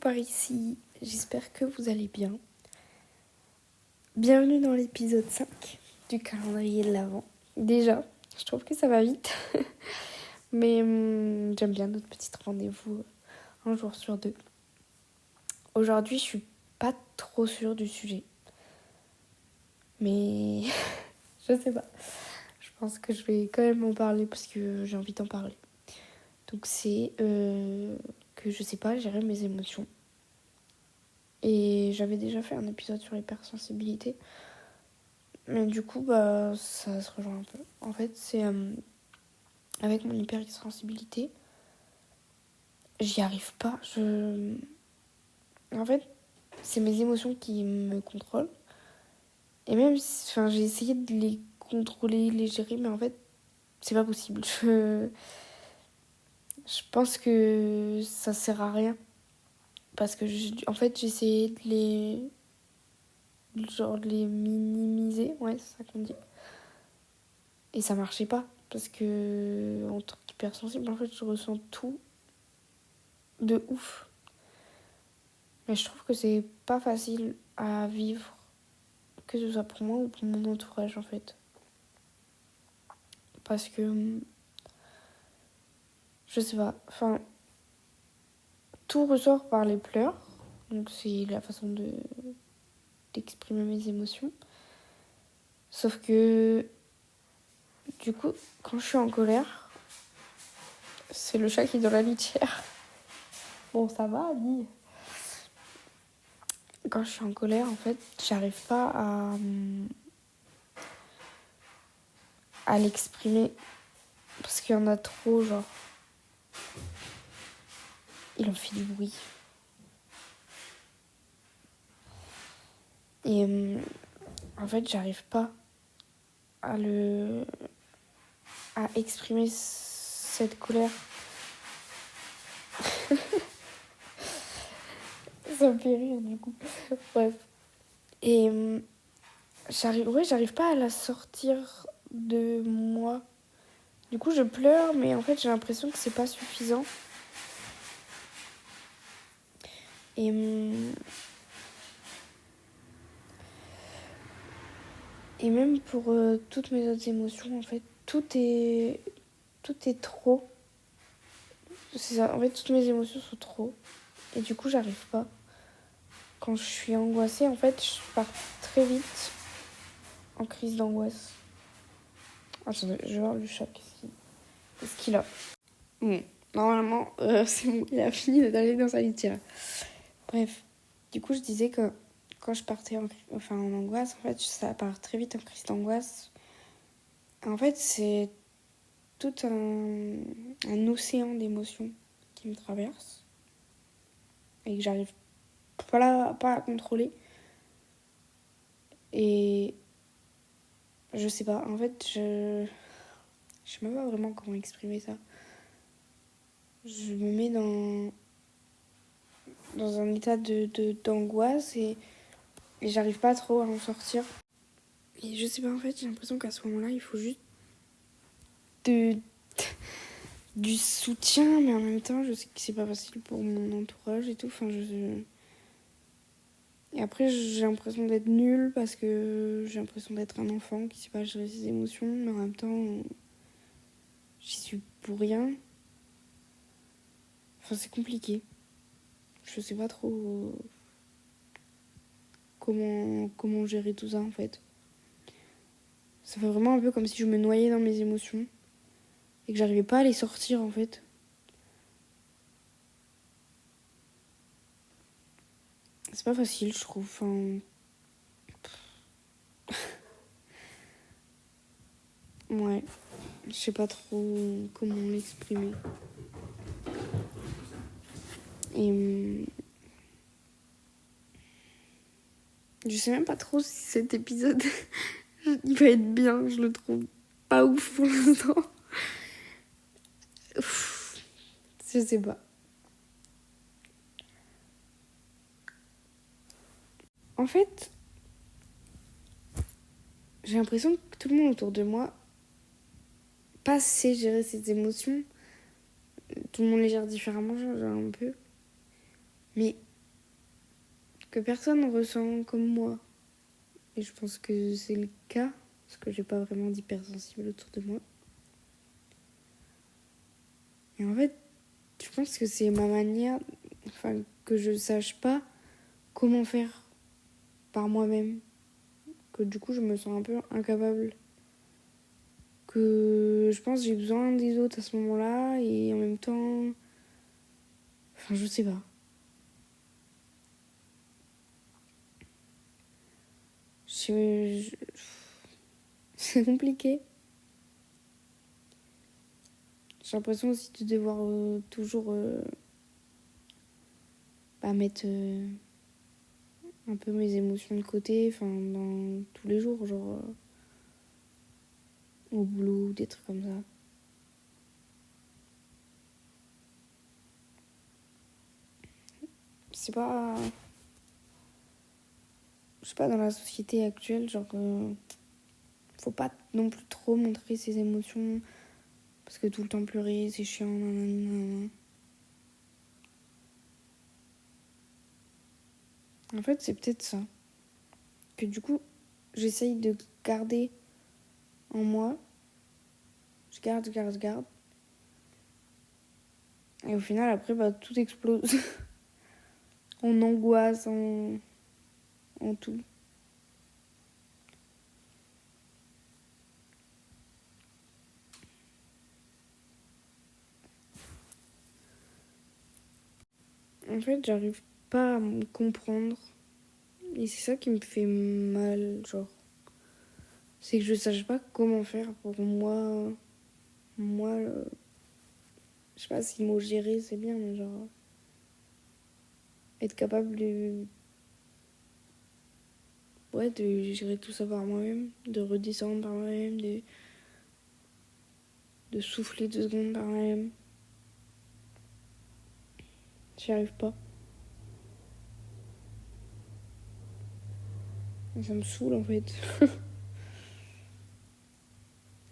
par ici, j'espère que vous allez bien. Bienvenue dans l'épisode 5 du calendrier de l'Avent. Déjà, je trouve que ça va vite, mais j'aime bien notre petit rendez-vous un jour sur deux. Aujourd'hui, je suis pas trop sûre du sujet, mais je sais pas. Je pense que je vais quand même en parler parce que j'ai envie d'en parler. Donc c'est que je sais pas gérer mes émotions. Et j'avais déjà fait un épisode sur l'hypersensibilité. Mais du coup, ça se rejoint un peu. En fait, c'est avec mon hypersensibilité, j'y arrive pas. En fait, c'est mes émotions qui me contrôlent. Et même, j'ai essayé de les contrôler, les gérer, mais en fait, c'est pas possible. Je pense que ça sert à rien. Parce que, en fait, j'ai essayé de les minimiser. Ouais, c'est ça qu'on dit. Et ça marchait pas. Parce que, en tant qu'hypersensible, en fait, je ressens tout de ouf. Mais je trouve que c'est pas facile à vivre, que ce soit pour moi ou pour mon entourage, en fait. Parce que, je sais pas, tout ressort par les pleurs. Donc c'est la façon d'exprimer mes émotions. Sauf que, du coup, quand je suis en colère, c'est le chat qui est dans la litière. Bon, ça va, dis. Quand je suis en colère, en fait, j'arrive pas à l'exprimer. Parce qu'il y en a trop, genre. Il en fait du bruit. Et en fait, j'arrive pas à exprimer cette colère. Ça me fait rire, du coup. Bref. Et j'arrive pas à la sortir de moi. Du coup, je pleure, mais en fait, j'ai l'impression que c'est pas suffisant. Et même pour toutes mes autres émotions, en fait, tout est trop. C'est ça. En fait, toutes mes émotions sont trop. Et du coup, j'arrive pas. Quand je suis angoissée, en fait, je pars très vite en crise d'angoisse. Attendez, je vais voir le chat. Qu'est-ce qu'il a ? Bon, normalement, c'est bon, il a fini d'aller dans sa litière. Bref, du coup, je disais que quand je partais en angoisse, en fait, ça part très vite en crise d'angoisse. En fait, c'est tout un océan d'émotions qui me traverse et que j'arrive pas à contrôler. Et je sais pas, en fait, je sais même pas vraiment comment exprimer ça. Je me mets dans un état d'angoisse et j'arrive pas trop à en sortir. Et je sais pas, en fait, j'ai l'impression qu'à ce moment-là, il faut juste du soutien, mais en même temps, je sais que c'est pas facile pour mon entourage et tout. Et après, j'ai l'impression d'être nulle parce que j'ai l'impression d'être un enfant qui sait pas gérer ses émotions, mais en même temps, j'y suis pour rien. C'est compliqué. Je sais pas trop comment gérer tout ça, en fait. Ça fait vraiment un peu comme si je me noyais dans mes émotions et que j'arrivais pas à les sortir, en fait. C'est pas facile, je trouve. Ouais, je sais pas trop comment l'exprimer. Et je sais même pas trop si cet épisode il va être bien, je le trouve pas ouf pour l'instant. Je sais pas. En fait, j'ai l'impression que tout le monde autour de moi pas sait gérer ses émotions. Tout le monde les gère différemment, genre un peu. Mais que personne ressent comme moi. Et je pense que c'est le cas, parce que j'ai pas vraiment d'hypersensible autour de moi. Et en fait, je pense que c'est ma manière, enfin, que je sache pas comment faire par moi-même. Que du coup, je me sens un peu incapable. Que je pense que j'ai besoin des autres à ce moment-là, et en même temps... Enfin, je sais pas. C'est compliqué. J'ai l'impression aussi de devoir toujours mettre un peu mes émotions de côté, enfin, dans tous les jours, genre au boulot, des trucs comme ça. C'est pas... Je sais pas, dans la société actuelle, genre... faut pas non plus trop montrer ses émotions, parce que tout le temps pleurer, c'est chiant, nanana. En fait, c'est peut-être ça. Que du coup, j'essaye de garder en moi. Je garde. Et au final, après, tout explose. En angoisse, en tout. En fait, j'arrive pas à me comprendre. Et c'est ça qui me fait mal, genre. C'est que je sache pas comment faire pour moi. Moi, je sais pas si le mot gérer c'est bien, mais genre. Être capable de. Ouais, de gérer tout ça par moi-même. De redescendre par moi-même. De souffler 2 secondes par moi-même. J'y arrive pas. Et ça me saoule en fait.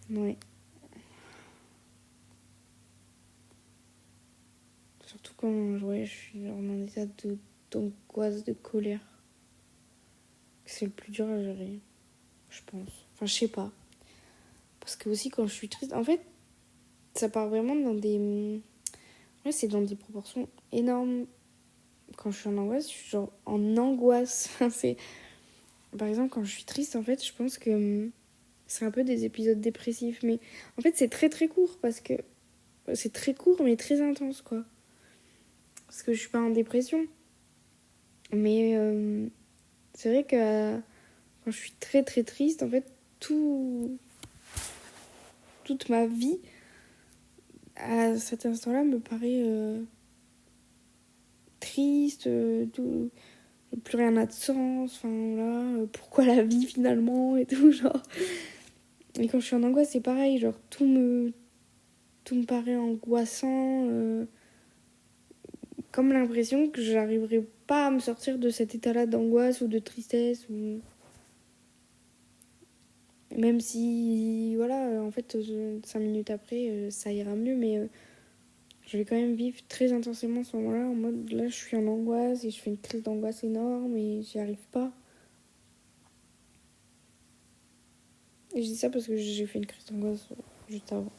Ouais. Surtout quand je suis en un état d'angoisse, de colère. C'est le plus dur à gérer, je pense. Enfin, je sais pas. Parce que aussi, quand je suis triste, en fait, ça part vraiment dans des... Ouais, c'est dans des proportions énormes. Quand je suis en angoisse, je suis genre en angoisse. Enfin, c'est... Par exemple, quand je suis triste, en fait, je pense que c'est un peu des épisodes dépressifs. Mais en fait, c'est très très court parce que... C'est très court, mais très intense, quoi. Parce que je suis pas en dépression. Mais c'est vrai que quand je suis très très triste, en fait, toute ma vie, à cet instant-là, me paraît triste, plus rien n'a de sens, enfin là, pourquoi la vie finalement et tout, genre. Et quand je suis en angoisse, c'est pareil, genre tout me paraît angoissant, comme l'impression que j'arriverai pas à me sortir de cet état-là d'angoisse ou de tristesse, ou... Même si, voilà, en fait, 5 minutes après, ça ira mieux, mais je vais quand même vivre très intensément ce moment-là, en mode, là, je suis en angoisse et je fais une crise d'angoisse énorme et j'y arrive pas. Et je dis ça parce que j'ai fait une crise d'angoisse juste avant.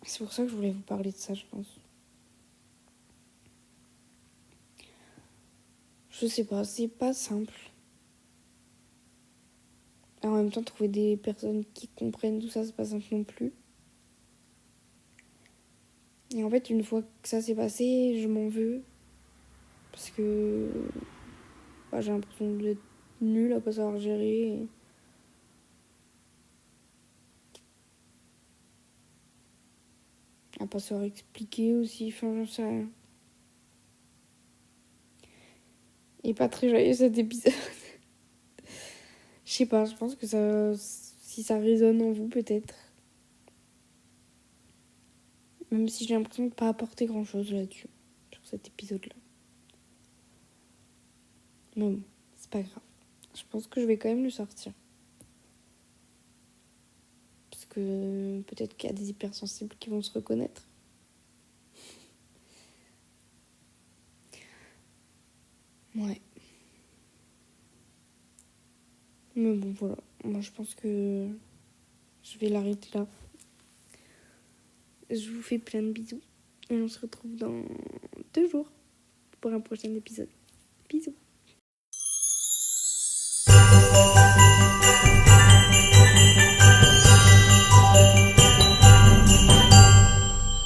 C'est pour ça que je voulais vous parler de ça, je pense. Je sais pas, c'est pas simple. Et en même temps, trouver des personnes qui comprennent tout ça, c'est pas simple non plus. Et en fait, une fois que ça s'est passé, je m'en veux. Parce que j'ai l'impression d'être nulle à pas savoir gérer. À pas savoir expliquer aussi, enfin, j'en sais rien. Et pas très joyeux cet épisode. Je sais pas, je pense que ça, si ça résonne en vous, peut-être. Même si j'ai l'impression de pas apporter grand-chose là-dessus, sur cet épisode-là. Mais bon, c'est pas grave. Je pense que je vais quand même le sortir. Parce que peut-être qu'il y a des hypersensibles qui vont se reconnaître. Ouais. Mais bon, voilà. Moi, je pense que je vais l'arrêter là. Je vous fais plein de bisous. Et on se retrouve dans 2 jours pour un prochain épisode. Bisous.